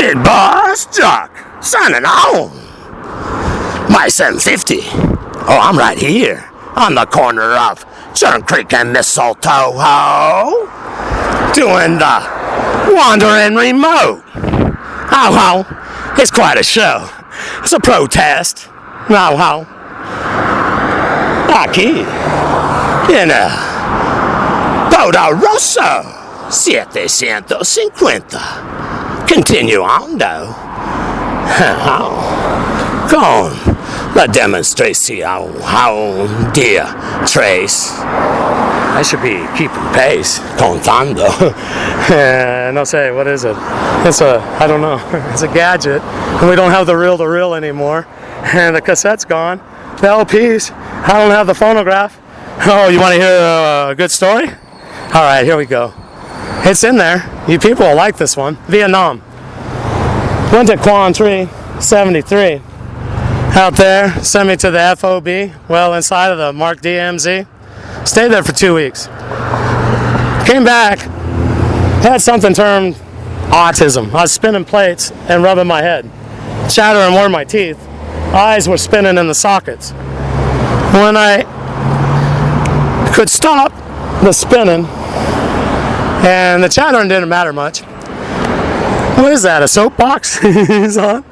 Big Boss Chuck, signing on. My 750. Oh, I'm right here on the corner of Churn Creek and Mistletoe, doing the Wandering Remote. Oh, it's quite a show. It's a protest. Oh, aquí en Poderoso 750. Continuando con la demostración de Trace. I should be keeping pace, contando. No sé, what is it? I don't know. It's a gadget, and we don't have the reel-to-reel anymore, and the cassette's gone. The LPs, I don't have the phonograph. Oh, you want to hear a good story? All right, here we go. It's in there. You people will like this one. Vietnam. Went to Quan Tri, 73. Out there, sent me to the FOB, well inside of the Mark DMZ. Stayed there for 2 weeks. Came back, had something termed autism. I was spinning plates and rubbing my head, chattering where my teeth. Eyes were spinning in the sockets. When I could stop the spinning, and the chattering didn't matter much. What is that, a soapbox he's on?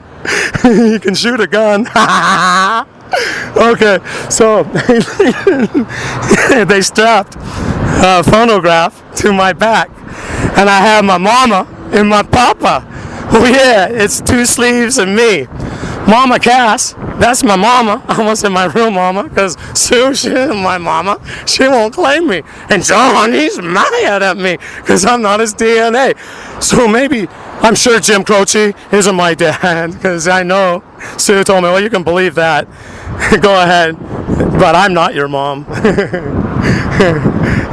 You can shoot a gun. Okay, so they strapped a phonograph to my back, and I have my mama and my papa. Oh yeah, it's two sleeves and me. Mama Cass, that's my mama. I almost said my real mama, because Sue, she isn't my mama. She won't claim me. And John, he's mad at me because I'm not his DNA. So maybe, I'm sure Jim Croce isn't my dad, because I know Sue told me, well, you can believe that. Go ahead, but I'm not your mom.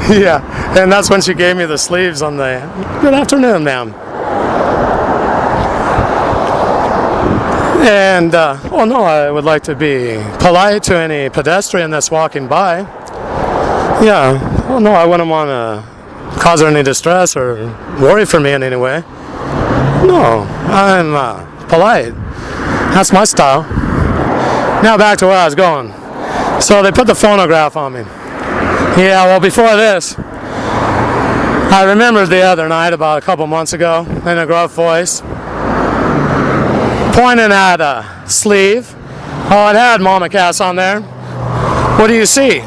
Yeah, and that's when she gave me the sleeves on the, good afternoon, ma'am. And, well, no, I would like to be polite to any pedestrian that's walking by. Yeah, well, no, I wouldn't want to cause her any distress or worry for me in any way. No, I'm polite. That's my style. Now back to where I was going. So they put the phonograph on me. Yeah, well, before this, I remembered the other night, about a couple months ago, in a gruff voice, pointing at a sleeve. Oh, it had Mama Cass on there. What do you see?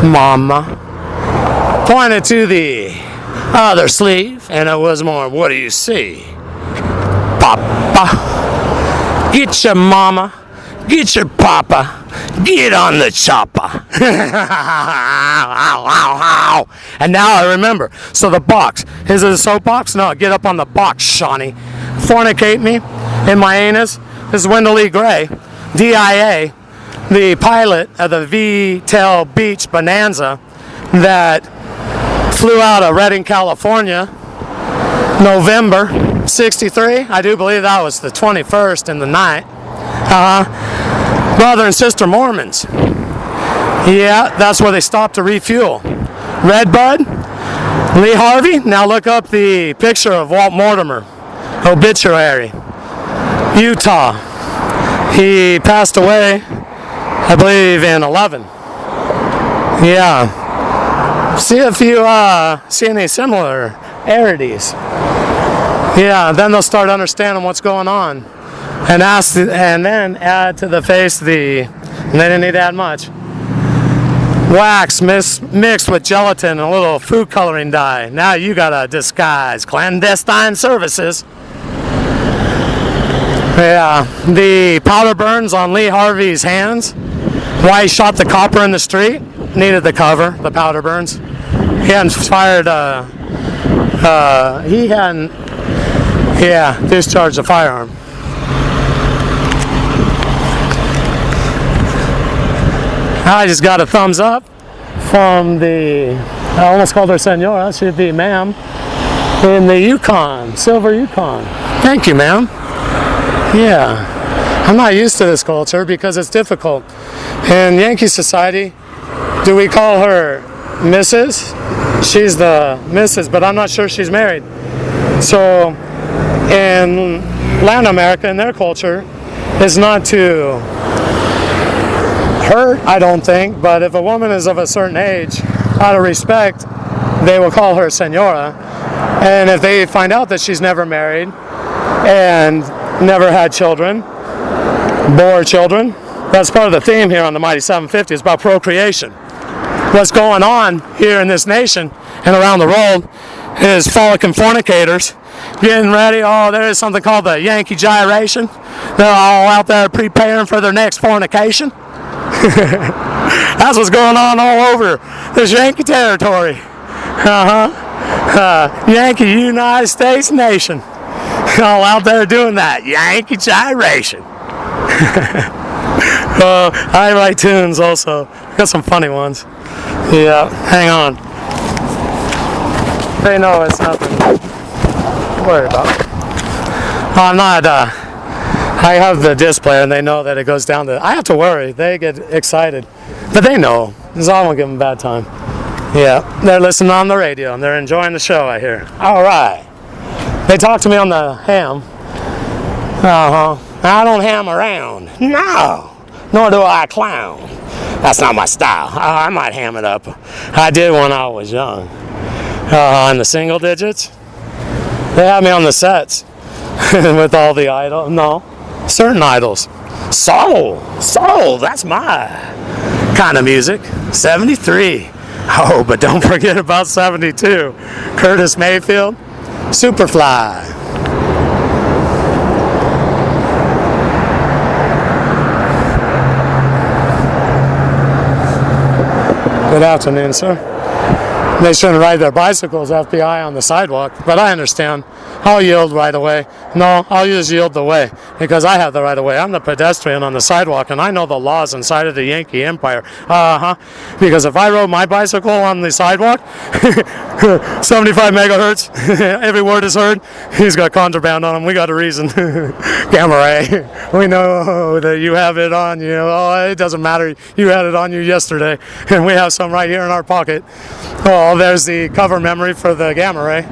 Mama. Pointed to the other sleeve, and it was more, what do you see? Papa. Get your mama. Get your papa. Get on the chopper. And now I remember. So the box. Is it a soapbox? No, get up on the box, Shawnee. Fornicate me in my anus. This is Wendell Lee Gray, DIA, the pilot of the V-Tail Beach Bonanza that flew out of Redding, California, November 63. I do believe that was the 21st in the night. Brother and sister Mormons. Yeah, that's where they stopped to refuel. Redbud, Lee Harvey. Now look up the picture of Walt Mortimer, obituary. Utah. He passed away, I believe, in 11. Yeah. See if you see any similarities. Yeah, then they'll start understanding what's going on. And then add to the face and they didn't need to add much. Wax mixed with gelatin and a little food coloring dye. Now you gotta disguise clandestine services. Yeah, the powder burns on Lee Harvey's hands. Why he shot the copper in the street? Needed the cover, the powder burns. He hadn't fired, discharged a firearm. I just got a thumbs up from I almost called her senora, she'd be ma'am, in the Yukon, silver Yukon. Thank you, ma'am. Yeah, I'm not used to this culture because it's difficult. In Yankee society, do we call her Mrs.? She's the Mrs., but I'm not sure she's married. So in Latin America, in their culture, is not to hurt, I don't think, but if a woman is of a certain age, out of respect, they will call her senora. And if they find out that she's never married and never had children, bore children, that's part of the theme here on the Mighty 750, is about procreation. What's going on here in this nation and around the world is phallic and fornicators getting ready. Oh, there is something called the Yankee gyration. They're all out there preparing for their next fornication. That's what's going on all over this Yankee territory. Yankee United States nation. All out there doing that Yankee gyration. I write tunes also. Got some funny ones. Yeah, hang on. They know it's nothing to worry about. I'm not, I have the disc player and they know that it goes down to, I have to worry. They get excited. But they know. So I won't give them a bad time. Yeah, they're listening on the radio and they're enjoying the show, I hear. All right. They talk to me on the ham. I don't ham around. No. Nor do I clown. That's not my style. I might ham it up. I did when I was young. In the single digits. They had me on the sets with all the idols. No, certain idols. Soul, that's my kind of music. 73. Oh, but don't forget about 72. Curtis Mayfield, Superfly. Good afternoon, sir. They shouldn't ride their bicycles, F.B.I, on the sidewalk, but I understand. I'll yield right away. No, I'll just yield the way because I have the right of way. I'm the pedestrian on the sidewalk, and I know the laws inside of the Yankee Empire. Because if I rode my bicycle on the sidewalk, 75 megahertz, every word is heard. He's got contraband on him. We got a reason. Gamma ray. We know that you have it on you. Oh, it doesn't matter. You had it on you yesterday, and we have some right here in our pocket. Oh, there's the cover memory for the gamma ray.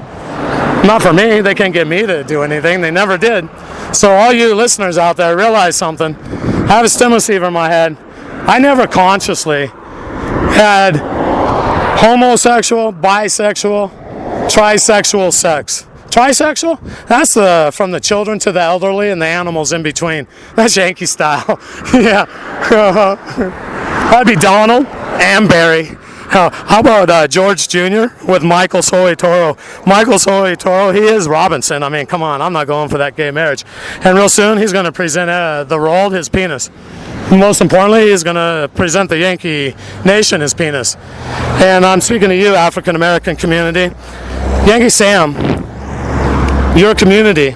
Not for me. They can't get me to do anything. They never did. So all you listeners out there, realize something. I have a Stimoceiver in my head. I never consciously had homosexual, bisexual, trisexual sex. Trisexual? That's from the children to the elderly and the animals in between. That's Yankee style. Yeah. I'd be Donald and Barry. How about George Jr. with Michael Soetoro? Michael Soetoro, he is Robinson. I mean, come on, I'm not going for that gay marriage. And real soon, he's going to present the world his penis. Most importantly, he's going to present the Yankee nation his penis. And I'm speaking to you, African American community. Yankee Sam, your community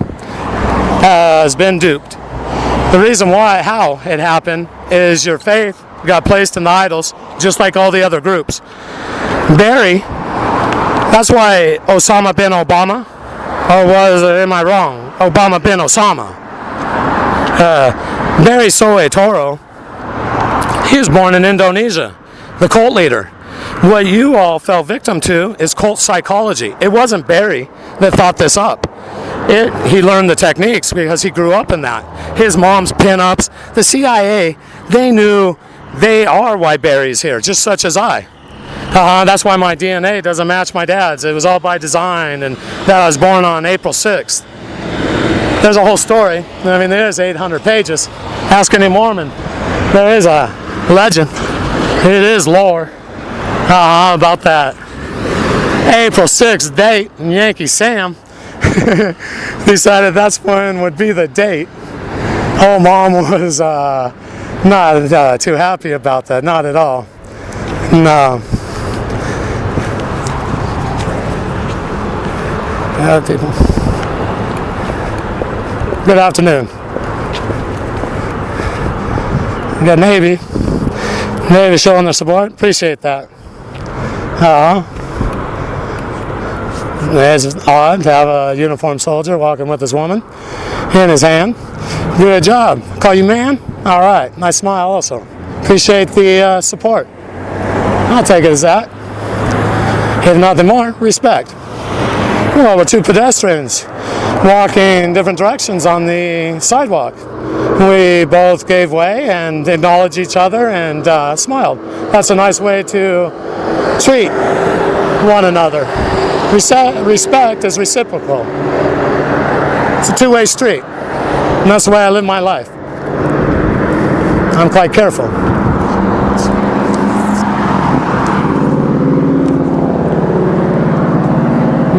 has been duped. The reason how it happened is your faith got placed in the idols, just like all the other groups. Barry, that's why Osama bin Obama, or am I wrong? Obama bin Osama. Barry Soetoro, he was born in Indonesia, the cult leader. What you all fell victim to is cult psychology. It wasn't Barry that thought this up. He learned the techniques because he grew up in that. His mom's pinups, the CIA, they knew they are why Barry's here, just such as I. That's why my DNA doesn't match my dad's. It was all by design, and that I was born on April 6th. There's a whole story. I mean, there's 800 pages. Ask any Mormon. There is a legend. It is lore about that April 6th date, and Yankee Sam decided that's when would be the date. Oh, Mom was not too happy about that. Not at all. No. People. Good afternoon. We got Navy. Navy showing their support. Appreciate that. It's odd to have a uniformed soldier walking with his woman in his hand. Good job. Call you man? All right. Nice smile also. Appreciate the support. I'll take it as that. If nothing more, respect. Well, we're two pedestrians walking different directions on the sidewalk. We both gave way and acknowledged each other and smiled. That's a nice way to treat one another. Respect is reciprocal. It's a two-way street, and that's the way I live my life. I'm quite careful.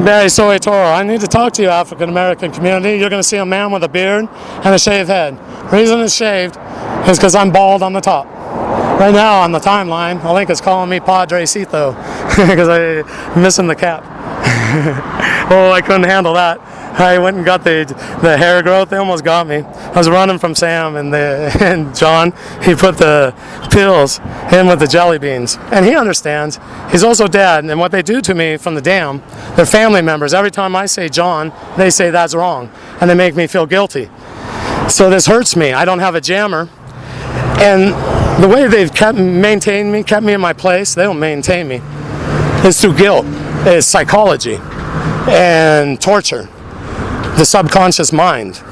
Barry Soy Toro, I need to talk to you, African American community. You're going to see a man with a beard and a shaved head. The reason it's shaved is because I'm bald on the top. Right now on the timeline, I think it's calling me Padrecito because I'm missing the cap. Oh, I couldn't handle that. I went and got the hair growth. They almost got me. I was running from Sam and John. He put the pills in with the jelly beans. And he understands. He's also dead. And what they do to me from the dam, they're family members. Every time I say John, they say that's wrong. And they make me feel guilty. So this hurts me. I don't have a jammer. And the way they've kept me in my place, they don't maintain me, is through guilt, is psychology and torture. The subconscious mind.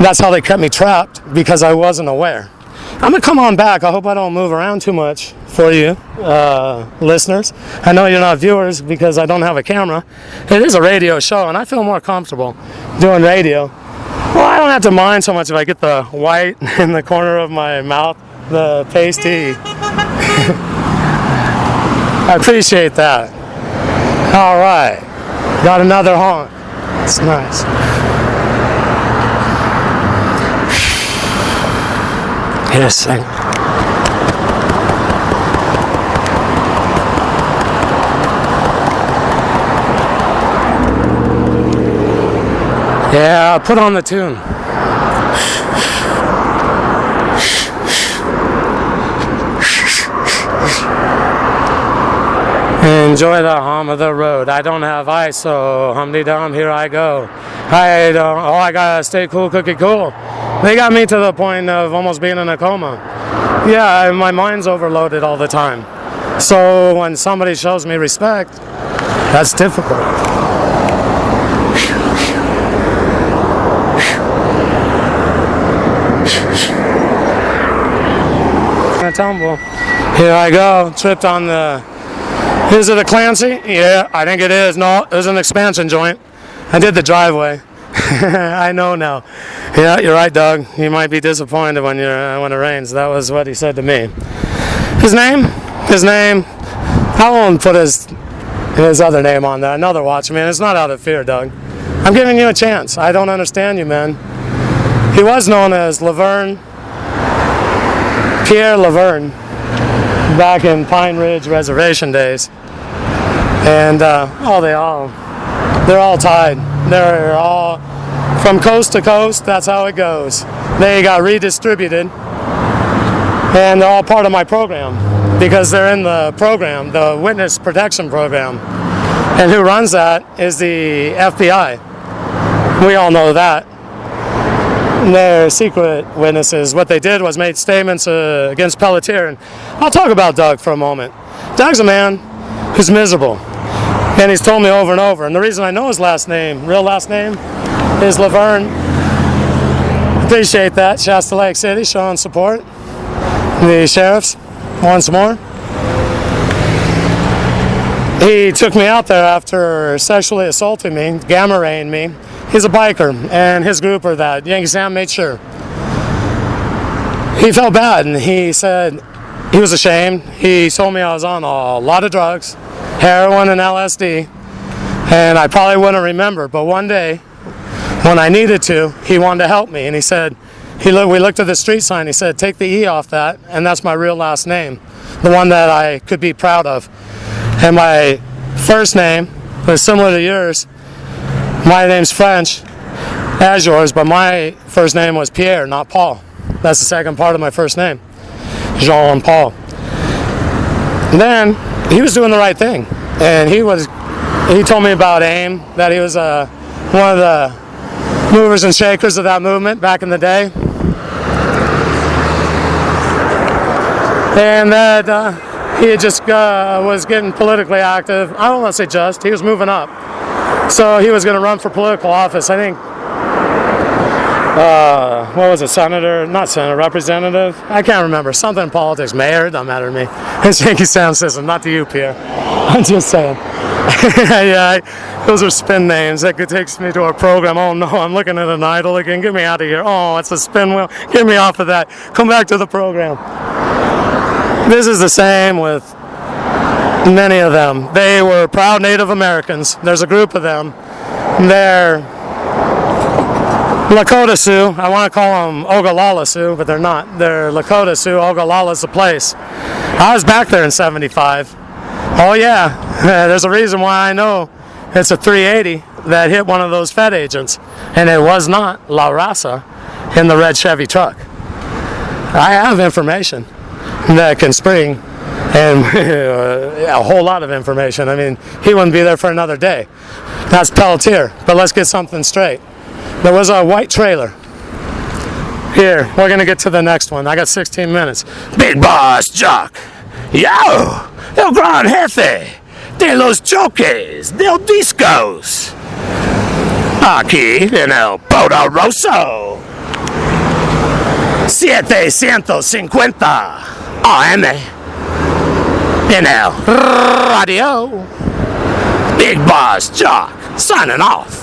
That's how they kept me trapped, because I wasn't aware. I'm going to come on back. I hope I don't move around too much for you, listeners. I know you're not viewers because I don't have a camera. It is a radio show, and I feel more comfortable doing radio. Well, I don't have to mind so much if I get the white in the corner of my mouth, the pasty. I appreciate that. All right. Got another honk. It's nice. Hit a second. Yeah, I'll put on the tune. Enjoy the hum of the road. I don't have ice, so hum-de-dum, here I go. I gotta stay cool, cookie cool. They got me to the point of almost being in a coma. Yeah, my mind's overloaded all the time. So when somebody shows me respect, that's difficult. A tumble. Here I go, tripped on the... Is it a Clancy? Yeah, I think it is. No, it was an expansion joint. I did the driveway. I know now. Yeah, you're right, Doug. You might be disappointed when it rains. That was what he said to me. His name? I won't put his other name on there. Another watchman. It's not out of fear, Doug. I'm giving you a chance. I don't understand you, man. He was known as Pierre Laverne, back in Pine Ridge Reservation days. And they're all tied. They're all from coast to coast. That's how it goes. They got redistributed, and they're all part of my program because they're in the program, the Witness Protection Program. And who runs that is the F.B.I. We all know that. They're secret witnesses. What they did was made statements against Pelletier. And I'll talk about Doug for a moment. Doug's a man who's miserable. And he's told me over and over. And the reason I know his real last name, is Laverne. Appreciate that. Shasta Lake City showing support. The sheriffs, once more. He took me out there after sexually assaulting me, gamma raying me. He's a biker, and his group are that. Yankee Sam made sure. He felt bad, and he said he was ashamed. He told me I was on a lot of drugs, heroin and LSD, and I probably wouldn't remember. But one day, when I needed to, he wanted to help me, and he said, we looked at the street sign. He said, take the E off that, and that's my real last name, the one that I could be proud of. And my first name was similar to yours. My name's French, as yours, but my first name was Pierre, not Paul. That's the second part of my first name, Jean Paul. And then he was doing the right thing, and he told me about AIM, that he was one of the movers and shakers of that movement back in the day, and that he just was getting politically active. I don't want to say just, he was moving up. So he was going to run for political office. I think, what was it, senator? Not senator, representative? I can't remember. Something in politics. Mayor? Don't matter to me. It's Yankee sound system, not to you, Pierre. I'm just saying. Yeah, those are spin names. That takes me to our program. Oh no, I'm looking at an idol again. Get me out of here. Oh, it's a spin wheel. Get me off of that. Come back to the program. This is the same with many of them. They were proud Native Americans. There's a group of them. They're Lakota Sioux. I want to call them Ogallala Sioux, but they're not. They're Lakota Sioux. Ogallala's the place. I was back there in '75. Oh yeah, there's a reason why I know it's a 380 that hit one of those Fed agents, and it was not La Raza in the red Chevy truck. I have information that can spring, and a whole lot of information. I mean, he wouldn't be there for another day. That's Pelletier, but let's get something straight. There was a white trailer. Here, we're going to get to the next one. I got 16 minutes. Big Boss Jock. Yo! El Gran Jefe de los Choques del Discos. Aquí en el Poderoso 750 AM en el radio. Big Boss Jock signing off.